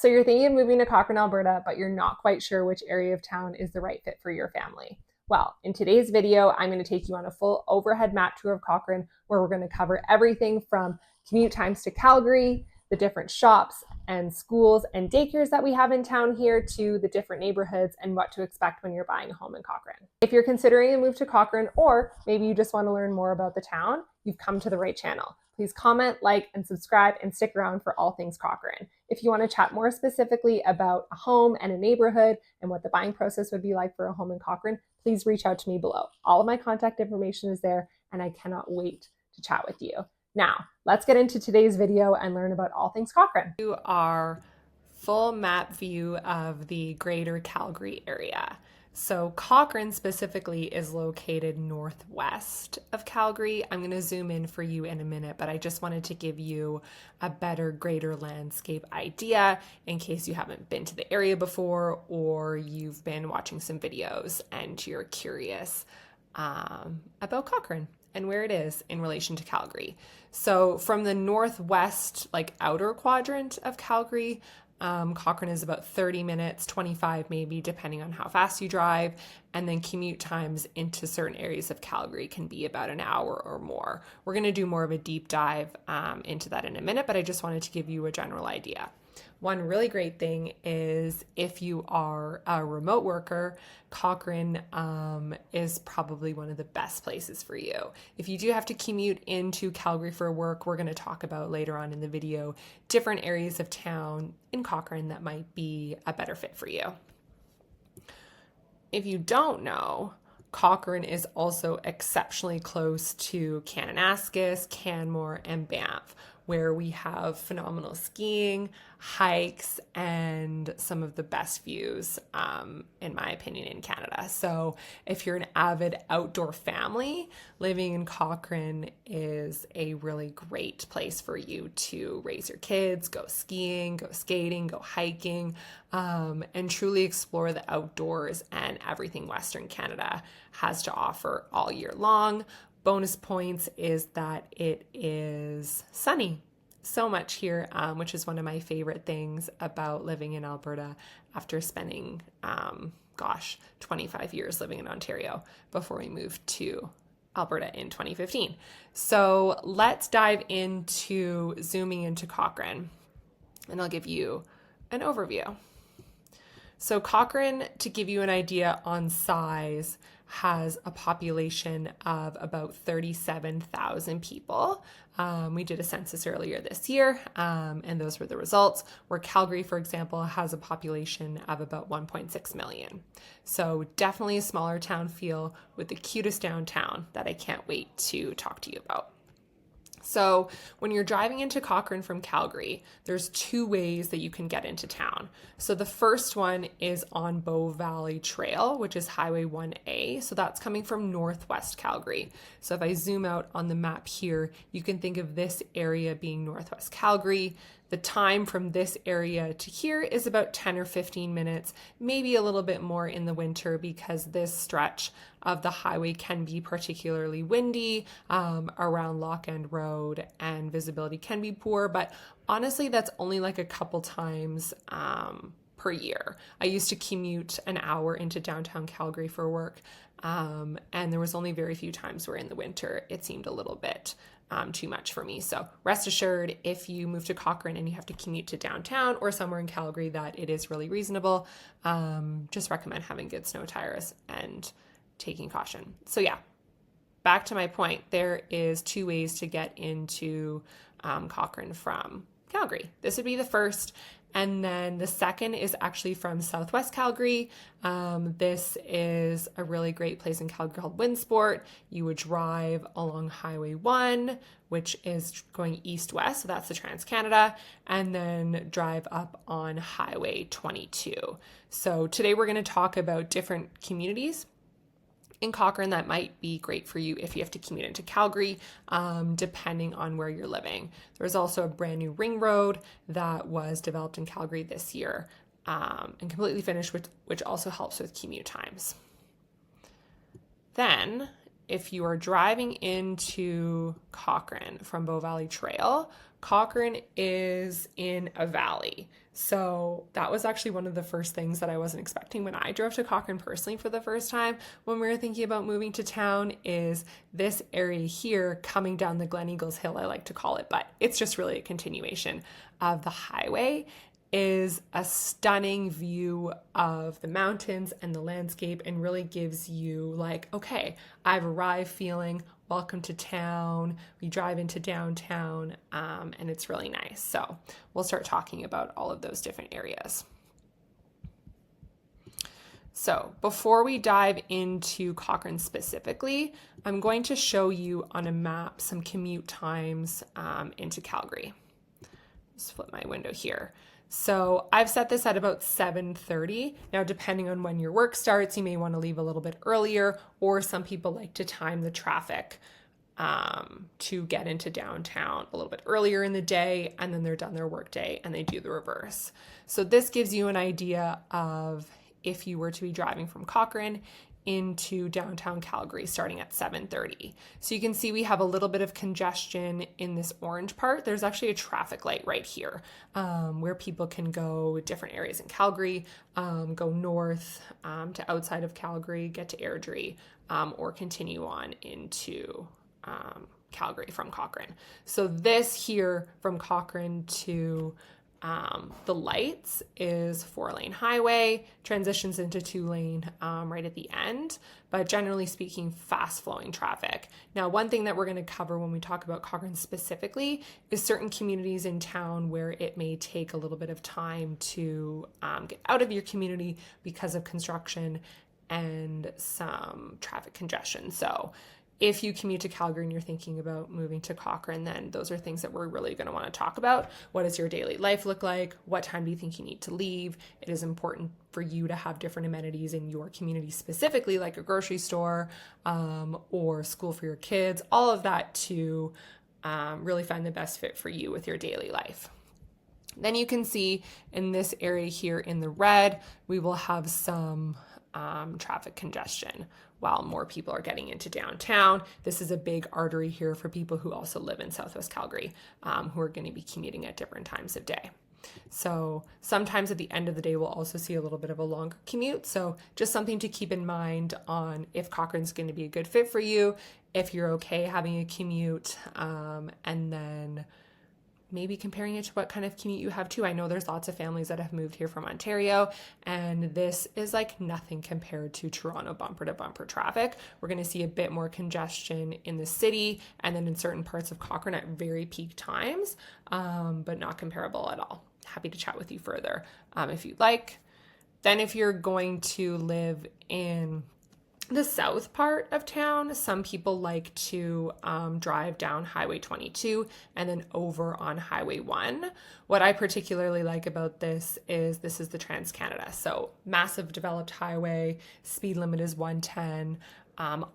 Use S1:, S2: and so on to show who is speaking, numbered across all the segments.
S1: So you're thinking of moving to Cochrane, Alberta, but you're not quite sure which area of town is the right fit for your family. Well, in today's video, I'm going to take you on a full overhead map tour of Cochrane, where we're going to cover everything from commute times to Calgary, the different shops and schools and daycares that we have in town here, to the different neighborhoods and what to expect when you're buying a home in Cochrane. If you're considering a move to Cochrane, or maybe you just want to learn more about the town, you've come to the right channel. Please comment, like, and subscribe, and stick around for all things Cochrane. If you want to chat more specifically about a home and a neighborhood and what the buying process would be like for a home in Cochrane, please reach out to me below. All of my contact information is there, and I cannot wait to chat with you. Now, let's get into today's video and learn about all things Cochrane.
S2: Our full map view of the greater Calgary area. So Cochrane specifically is located northwest of Calgary. I'm going to zoom in for you in a minute, but I just wanted to give you a better greater landscape idea in case you haven't been to the area before, or you've been watching some videos and you're curious about Cochrane and where it is in relation to Calgary. So from the northwest, like outer quadrant of Calgary, Cochrane is about 30 minutes, 25 maybe, depending on how fast you drive. And then commute times into certain areas of Calgary can be about an hour or more. We're going to do more of a deep dive into that in a minute, but I just wanted to give you a general idea. One really great thing is if you are a remote worker, Cochrane is probably one of the best places for you. If you do have to commute into Calgary for work, we're going to talk about later on in the video different areas of town in Cochrane that might be a better fit for you. If you don't know, Cochrane is also exceptionally close to Kananaskis, Canmore, and Banff, where we have phenomenal skiing, hikes, and some of the best views, in my opinion, in Canada. So if you're an avid outdoor family, living in Cochrane is a really great place for you to raise your kids, go skiing, go skating, go hiking, and truly explore the outdoors and everything Western Canada has to offer all year long. Bonus points is that it is sunny so much here, which is one of my favorite things about living in Alberta after spending, 25 years living in Ontario before we moved to Alberta in 2015. So let's dive into zooming into Cochrane, and I'll give you an overview. So Cochrane, to give you an idea on size, has a population of about 37,000 people. We did a census earlier this year, and those were the results, where Calgary, for example, has a population of about 1.6 million. So definitely a smaller town feel with the cutest downtown that I can't wait to talk to you about. So when you're driving into Cochrane from Calgary, there's two ways that you can get into town. So the first one is on Bow Valley Trail, which is Highway 1A. So that's coming from northwest Calgary. So if I zoom out on the map here, you can think of this area being northwest Calgary. The time from this area to here is about 10 or 15 minutes, maybe a little bit more in the winter because this stretch of the highway can be particularly windy around Lock End Road, and visibility can be poor, but honestly, that's only like a couple times per year. I used to commute an hour into downtown Calgary for work, and there was only very few times where in the winter it seemed a little bit too much for me. So rest assured, if you move to Cochrane and you have to commute to downtown or somewhere in Calgary, that it is really reasonable. Just recommend having good snow tires and taking caution. So yeah, back to my point, there is two ways to get into Cochrane from Calgary. This would be the first. And then the second is actually from southwest Calgary. This is a really great place in Calgary called Winsport. You would drive along Highway 1, which is going east-west, so that's the Trans-Canada, and then drive up on Highway 22. So today we're going to talk about different communities in Cochrane that might be great for you if you have to commute into Calgary, depending on where you're living. There's also a brand new ring road that was developed in Calgary this year and completely finished, which also helps with commute times. Then, if you are driving into Cochrane from Bow Valley Trail, Cochrane is in a valley. So that was actually one of the first things that I wasn't expecting when I drove to Cochrane personally for the first time when we were thinking about moving to town, is this area here coming down the Gleneagles hill, I like to call it, but it's just really a continuation of the highway, is a stunning view of the mountains and the landscape, and really gives you like, okay, I've arrived feeling welcome to town. We drive into downtown, and it's really nice. So we'll start talking about all of those different areas. So before we dive into Cochrane specifically, I'm going to show you on a map some commute times into Calgary. Just flip my window here. So I've set this at about 7:30. Now, depending on when your work starts, you may want to leave a little bit earlier, or some people like to time the traffic to get into downtown a little bit earlier in the day, and then they're done their work day and they do the reverse. So this gives you an idea of if you were to be driving from Cochrane into downtown Calgary starting at 7:30. So you can see we have a little bit of congestion in this orange part. There's actually a traffic light right here where people can go different areas in Calgary, go north to outside of Calgary, get to Airdrie, or continue on into Calgary from Cochrane. So this here from Cochrane to the lights is 4-lane highway, transitions into 2-lane right at the end, but generally speaking, fast flowing traffic. Now, one thing that we're going to cover when we talk about Cochrane specifically is certain communities in town where it may take a little bit of time to get out of your community because of construction and some traffic congestion. So if you commute to Calgary and you're thinking about moving to Cochrane, then those are things that we're really going to want to talk about. What does your daily life look like? What time do you think you need to leave? It is important for you to have different amenities in your community, specifically like a grocery store or school for your kids, all of that to really find the best fit for you with your daily life. Then you can see in this area here in the red, we will have some traffic congestion while more people are getting into downtown. This is a big artery here for people who also live in Southwest Calgary, who are going to be commuting at different times of day. So sometimes at the end of the day, we'll also see a little bit of a longer commute. So just something to keep in mind on if Cochrane's going to be a good fit for you, if you're okay having a commute, and then maybe comparing it to what kind of commute you have too. I know there's lots of families that have moved here from Ontario, and this is like nothing compared to Toronto bumper to bumper traffic. We're going to see a bit more congestion in the city and then in certain parts of Cochrane at very peak times, but not comparable at all. Happy to chat with you further if you'd like. Then if you're going to live in the south part of town, some people like to drive down Highway 22 and then over on Highway 1. What I particularly like about this is the Trans-Canada. So massive developed highway, speed limit is 110,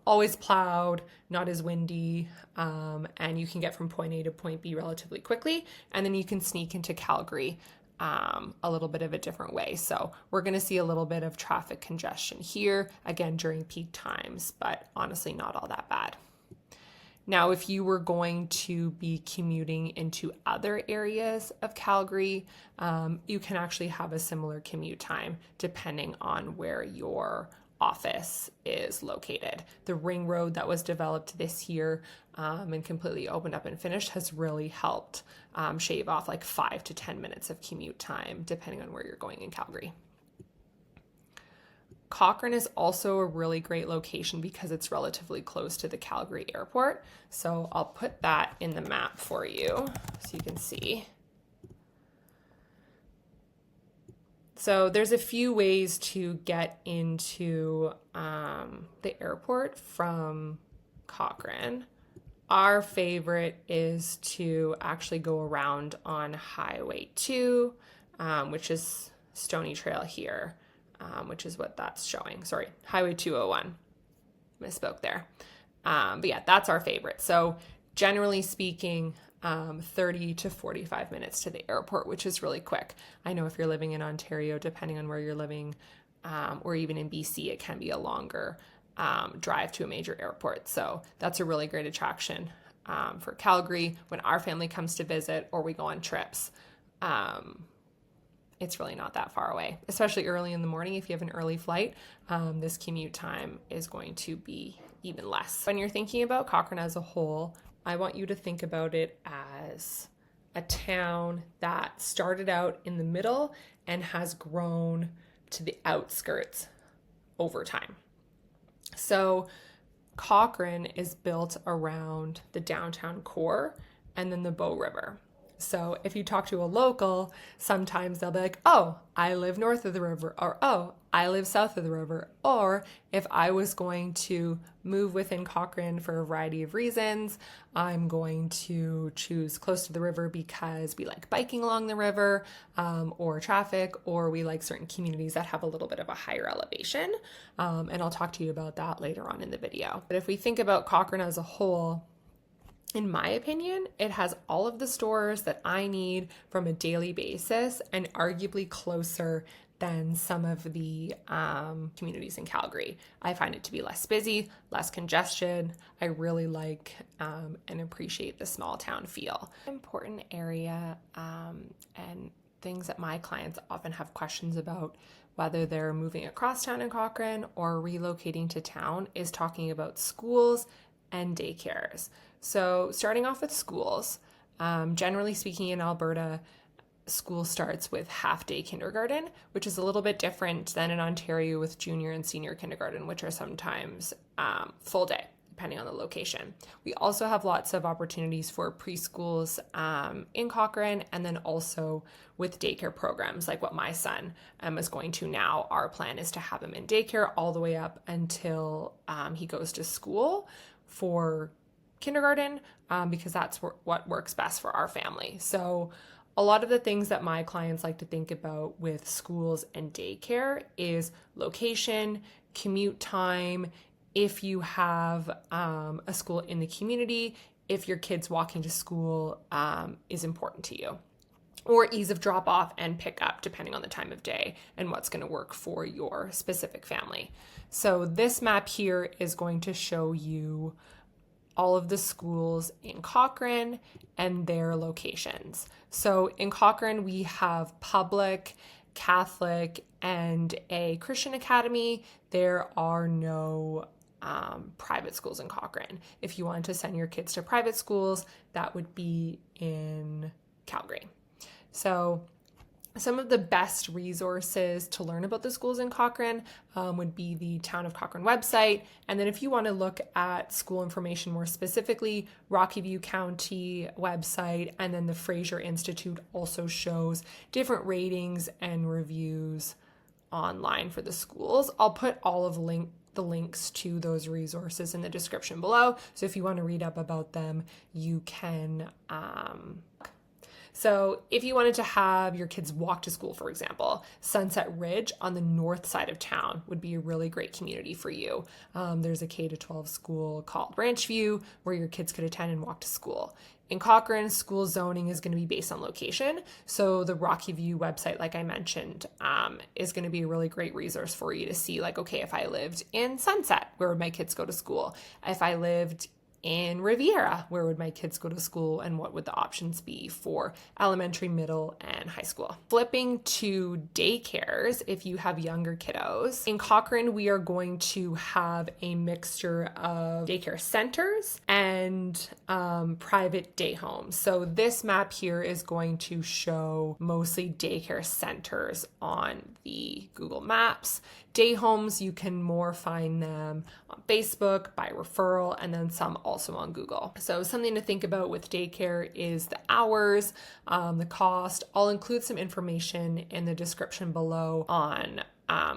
S2: always plowed, not as windy, and you can get from point A to point B relatively quickly. And then you can sneak into Calgary a little bit of a different way. So we're going to see a little bit of traffic congestion here, again, during peak times, but honestly not all that bad. Now, if you were going to be commuting into other areas of Calgary, you can actually have a similar commute time depending on where your office is located. The ring road that was developed this year and completely opened up and finished has really helped shave off like 5 to 10 minutes of commute time depending on where you're going in Calgary. Cochrane is also a really great location because it's relatively close to the Calgary airport. So I'll put that in the map for you so you can see. So there's a few ways to get into the airport from Cochrane. Our favorite is to actually go around on Highway 2, which is Stony Trail here, which is what that's showing. Sorry, Highway 201. Misspoke there. But yeah, that's our favorite. So generally speaking, 30 to 45 minutes to the airport, which is really quick. I know if you're living in Ontario, depending on where you're living, or even in BC, it can be a longer drive to a major airport. So that's a really great attraction for Calgary when our family comes to visit or we go on trips. It's really not that far away, especially early in the morning. If you have an early flight, this commute time is going to be even less. When you're thinking about Cochrane as a whole, I want you to think about it as a town that started out in the middle and has grown to the outskirts over time. So Cochrane is built around the downtown core and then the Bow River. So if you talk to a local, sometimes they'll be like, oh, I live north of the river, or oh, I live south of the river. Or if I was going to move within Cochrane for a variety of reasons, I'm going to choose close to the river because we like biking along the river, or traffic, or we like certain communities that have a little bit of a higher elevation. And I'll talk to you about that later on in the video. But if we think about Cochrane as a whole, in my opinion, it has all of the stores that I need from a daily basis and arguably closer than some of the communities in Calgary. I find it to be less busy, less congestion. I really like and appreciate the small town feel. Important area and things that my clients often have questions about, whether they're moving across town in Cochrane or relocating to town, is talking about schools and daycares. So starting off with schools, generally speaking in Alberta, school starts with half-day kindergarten, which is a little bit different than in Ontario with junior and senior kindergarten, which are sometimes full day, depending on the location. We also have lots of opportunities for preschools in Cochrane, and then also with daycare programs like what my son is going to now. Our plan is to have him in daycare all the way up until he goes to school for kindergarten, because that's what works best for our family. So a lot of the things that my clients like to think about with schools and daycare is location, commute time, if you have a school in the community, if your kids walking to school is important to you, or ease of drop off and pick up depending on the time of day and what's going to work for your specific family. So this map here is going to show you all of the schools in Cochrane and their locations. So in Cochrane, we have public, Catholic, and a Christian academy. There are no private schools in Cochrane. If you want to send your kids to private schools, that would be in Calgary. So some of the best resources to learn about the schools in Cochrane would be the Town of Cochrane website. And then if you want to look at school information more specifically, Rocky View County website, and then the Fraser Institute also shows different ratings and reviews online for the schools. I'll put all of the links to those resources in the description below. So if you want to read up about them, you can. So if you wanted to have your kids walk to school, for example, Sunset Ridge on the north side of town would be a really great community for you. There's a K-12 school called Branchview where your kids could attend and walk to school. In Cochrane, school zoning is going to be based on location. So the Rocky View website, like I mentioned, is going to be a really great resource for you to see, like, okay, if I lived in Sunset, where would my kids go to school? If I lived in Riviera, where would my kids go to school, and what would the options be for elementary, middle, and high school? Flipping to daycares, if you have younger kiddos. In Cochrane, we are going to have a mixture of daycare centers and private day homes. So this map here is going to show mostly daycare centers on the Google Maps. Day homes, you can more find them on Facebook by referral, and then some also on Google. So something to think about with daycare is the hours, the cost. I'll include some information in the description below on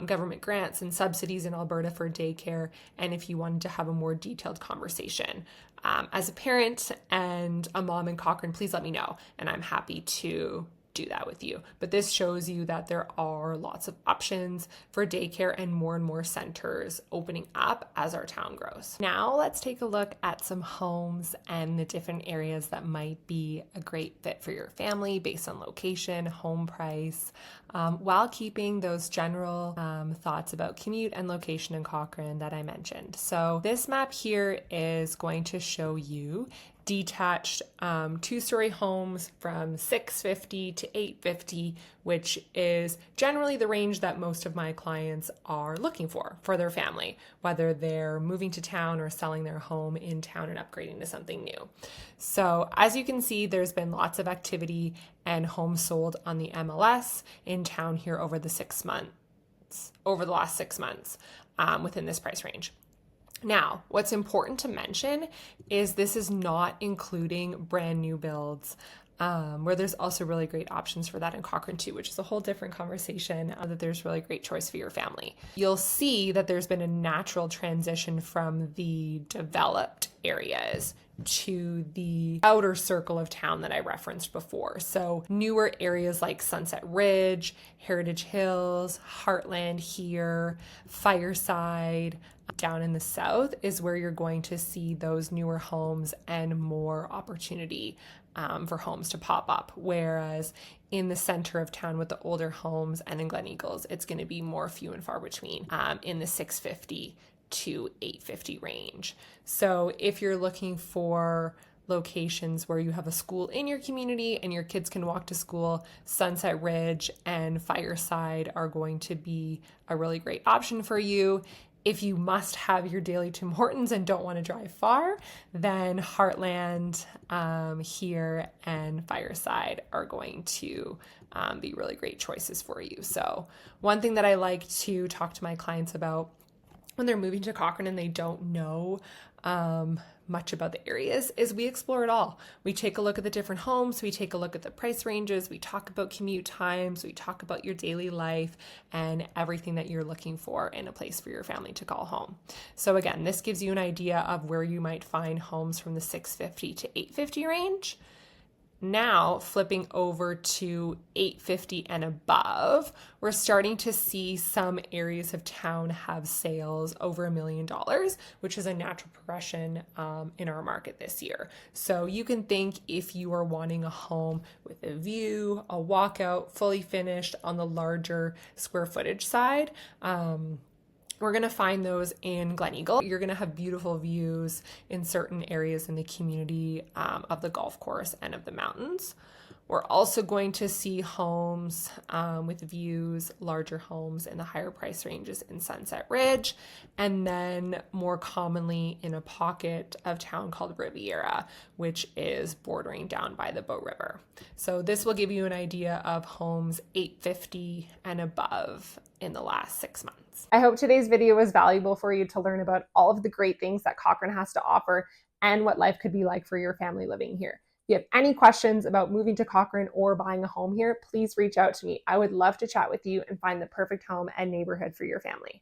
S2: government grants and subsidies in Alberta for daycare, and if you wanted to have a more detailed conversation. As a parent and a mom in Cochrane, please let me know, and I'm happy to do that with you. But this shows you that there are lots of options for daycare and more centers opening up as our town grows. Now let's take a look at some homes and the different areas that might be a great fit for your family based on location, home price, while keeping those general thoughts about commute and location in Cochrane that I mentioned. So this map here is going to show you detached two-story homes from 650 to 850, which is generally the range that most of my clients are looking for their family, whether they're moving to town or selling their home in town and upgrading to something new. So as you can see, there's been lots of activity and homes sold on the MLS in town here over the last 6 months within this price range. Now, what's important to mention is this is not including brand new builds, where there's also really great options for that in Cochrane too, which is a whole different conversation, that there's really great choice for your family. You'll see that there's been a natural transition from the developed areas to the outer circle of town that I referenced before. So newer areas like Sunset Ridge, Heritage Hills, Heartland here, Fireside, down in the south is where you're going to see those newer homes and more opportunity for homes to pop up. Whereas in the center of town with the older homes and in Gleneagles, it's going to be more few and far between in the 650 to 850 range. So if you're looking for locations where you have a school in your community and your kids can walk to school, Sunset Ridge and Fireside are going to be a really great option for you. If you must have your daily Tim Hortons and don't want to drive far, then Heartland here and Fireside are going to be really great choices for you. So one thing that I like to talk to my clients about when they're moving to Cochrane and they don't know much about the areas is we explore it all. We take a look at the different homes, we take a look at the price ranges, we talk about commute times, we talk about your daily life and everything that you're looking for in a place for your family to call home. So again, this gives you an idea of where you might find homes from the 650 to 850 range. Now, flipping over to 850 and above, we're starting to see some areas of town have sales over $1 million, which is a natural progression in our market this year. So you can think if you are wanting a home with a view, a walkout, fully finished on the larger square footage side, we're going to find those in Gleneagles. You're going to have beautiful views in certain areas in the community of the golf course and of the mountains. We're also going to see homes with views, larger homes in the higher price ranges in Sunset Ridge, and then more commonly in a pocket of town called Riviera, which is bordering down by the Bow River. So this will give you an idea of homes 850 and above in the last 6 months.
S1: I hope today's video was valuable for you to learn about all of the great things that Cochrane has to offer and what life could be like for your family living here. If you have any questions about moving to Cochrane or buying a home here, please reach out to me. I would love to chat with you and find the perfect home and neighborhood for your family.